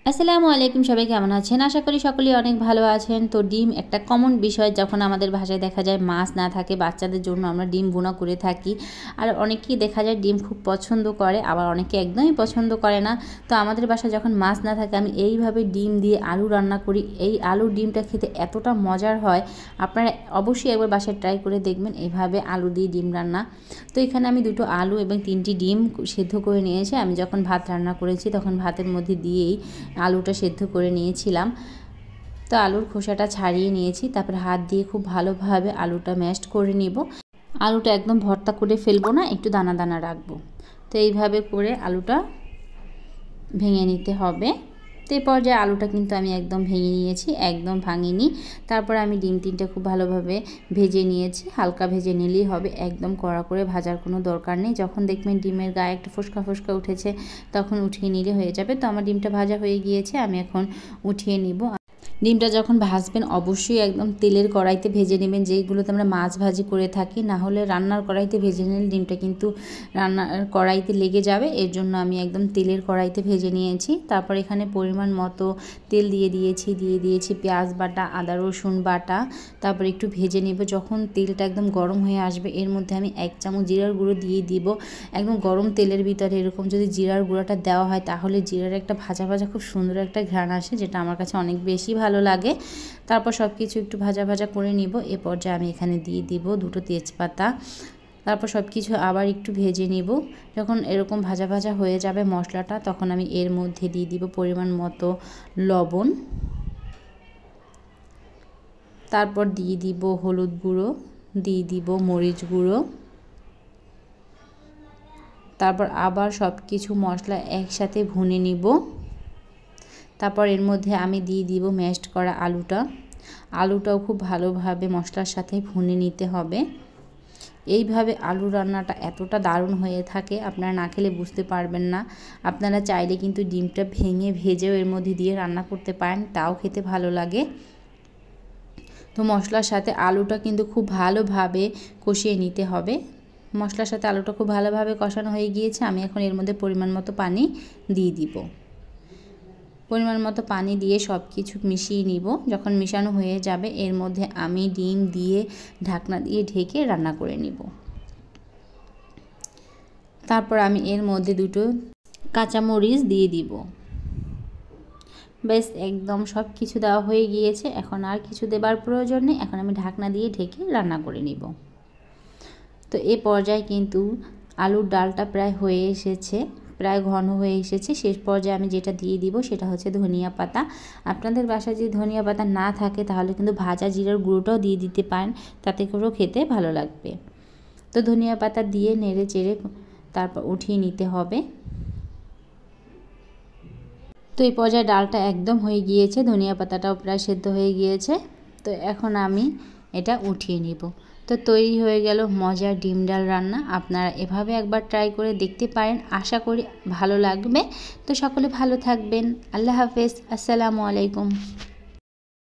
আসসালামু আলাইকুম, সবাই কেমন আছেন? আশা করি সকলেই অনেক ভালো আছেন। তো ডিম একটা কমন বিষয়, যখন আমাদের ভাষায় দেখা যায় মাছ না থাকে, বাচ্চাদের জন্য আমরা ডিম ভুনা করে থাকি। আর অনেকেই দেখা যায় ডিম খুব পছন্দ করে, আবার অনেকে একদমই পছন্দ করে না। তো আমাদের বাসায় যখন মাছ না থাকে আমি এইভাবে ডিম দিয়ে আলু রান্না করি। এই আলুর ডিমটা খেতে এতটা মজার হয়, আপনারা অবশ্যই একবার বাসায় ট্রাই করে দেখবেন এইভাবে আলু দিয়ে ডিম রান্না। তো এখানে আমি 2টো আলু এবং 3টি ডিম সেদ্ধ করে নিয়েছি। আমি যখন ভাত রান্না করেছি তখন ভাতের মধ্যে দিয়েই আলুটা সেদ্ধ করে নিয়েছিলাম। তো আলুর খোসাটা ছাড়িয়ে নিয়েছি, তারপর হাত দিয়ে খুব ভালোভাবে আলুটা ম্যাশড করে নিব। আলুটা একদম ভর্তা করে ফেলবো না, একটু দানা দানা রাখবো। তো এইভাবে করে আলুটা ভেঙে নিতে হবে। তো এই পর্যায়ে আলুটা কিন্তু আমি একদম ভেঙে নিয়েছি, একদম ভাঙিনি। তারপর আমি ডিম 3টা খুব ভালোভাবে ভেজে নিয়েছি। হালকা ভেজে নিলেই হবে, একদম কড়া করে ভাজার কোনো দরকার নেই। যখন দেখবেন ডিমের গায়ে একটু ফোসকা ফোসকা উঠেছে তখন উঠিয়ে নিলে হয়ে যাবে। তো আমার ডিমটা ভাজা হয়ে গিয়েছে, আমি এখন উঠিয়ে নিব। ডিমটা যখন ভাজবেন অবশ্যই একদম তেলের কড়াইতে ভেজে নেবেন, যেইগুলোতে আমরা মাছ ভাজি করে থাকি। না হলে রান্নার কড়াইতে ভেজে নিলে ডিমটা কিন্তু রান্নার কড়াইতে লেগে যাবে। এর জন্য আমি একদম তেলের কড়াইতে ভেজে নিয়েছি। তারপর এখানে পরিমাণ মতো তেল দিয়ে দিয়েছি পেঁয়াজ বাটা, আদা রসুন বাটা। তারপর একটু ভেজে নেব। যখন তেলটা একদম গরম হয়ে আসবে এর মধ্যে আমি 1 চামচ জিরার গুঁড়ো দিয়ে দিব। একদম গরম তেলের ভিতরে এরকম যদি জিরার গুঁড়োটা দেওয়া হয় তাহলে জিরার একটা ভাজা ভাজা খুব সুন্দর একটা ঘ্রাণ আসে, যেটা আমার কাছে অনেক বেশি ভালো লাগে। তারপর সব কিছু একটু ভাজা ভাজা করে নিব। এ পর্যায়ে আমি এখানে দিয়ে দিব 2টো তেজপাতা। তারপর সব কিছু আবার একটু ভেজে নিব। যখন এরকম ভাজা ভাজা হয়ে যাবে মশলাটা, তখন আমি এর মধ্যে দিয়ে দিব পরিমাণ মতো লবণ। তারপর দিয়ে দিব হলুদ গুঁড়ো, দিয়ে দিব মরিচ গুঁড়ো। তারপর আবার সব কিছু মশলা একসাথে ভুনে নিব। তারপর এর মধ্যে আমি দিয়ে দিব ম্যাশড করা আলুটাও খুব ভালোভাবে মশলার সাথে ভুনে নিতে হবে। এইভাবে আলু রান্নাটা এতটা দারুণ হয়ে থাকে, আপনারা না খেলে বুঝতে পারবেন না। আপনারা চাইলে কিন্তু ডিমটা ভেঙে ভেজেও এর মধ্যে দিয়ে রান্না করতে পারেন, তাও খেতে ভালো লাগে। তো মশলার সাথে আলুটা কিন্তু খুব ভালোভাবে কষিয়ে নিতে হবে। মশলার সাথে আলুটা খুব ভালোভাবে কষানো হয়ে গিয়েছে। আমি এখন এর মধ্যে পরিমাণ মতো পানি দিয়ে দিব। পরিমাণ মতো পানি দিয়ে সব কিছু মিশিয়ে নিব। যখন মিশানো হয়ে যাবে এর মধ্যে আমি ডিম দিয়ে ঢাকনা দিয়ে ঢেকে রান্না করে নিব। তারপর আমি এর মধ্যে 2টো কাঁচামরিচ দিয়ে দিব। বেশ, একদম সব কিছু দেওয়া হয়ে গিয়েছে, এখন আর কিছু দেবার প্রয়োজন নেই। এখন আমি ঢাকনা দিয়ে ঢেকে রান্না করে নিব। তো এই পর্যায়ে কিন্তু আলুর ডালটা প্রায় হয়ে এসেছে, প্রায় ঘন হয়ে এসেছে। শেষ পর্যায়ে আমি যেটা দিয়ে দিব সেটা হচ্ছে ধনিয়া পাতা। আপনাদের বাসায় যদি ধনিয়া পাতা না থাকে তাহলে কিন্তু ভাজা জিরার গুঁড়োটাও দিয়ে দিতে পারেন, তাতে করেও খেতে ভালো লাগবে। তো ধনিয়া পাতা দিয়ে নেড়ে চেড়ে তারপর উঠিয়ে নিতে হবে। তো এই পর্যায়ে ডালটা একদম হয়ে গিয়েছে, ধনিয়া পাতাটাও প্রায় সেদ্ধ হয়ে গিয়েছে। তো এখন আমি এটা উঠিয়ে নিব। তো তৈরি হয়ে গেল মজার ডিম ডাল রান্না। আপনারা এভাবে একবার ট্রাই করে দেখতে পারেন, আশা করি ভালো লাগবে। তো সকলে ভালো থাকবেন। আল্লাহ হাফেজ, আসসালামু আলাইকুম।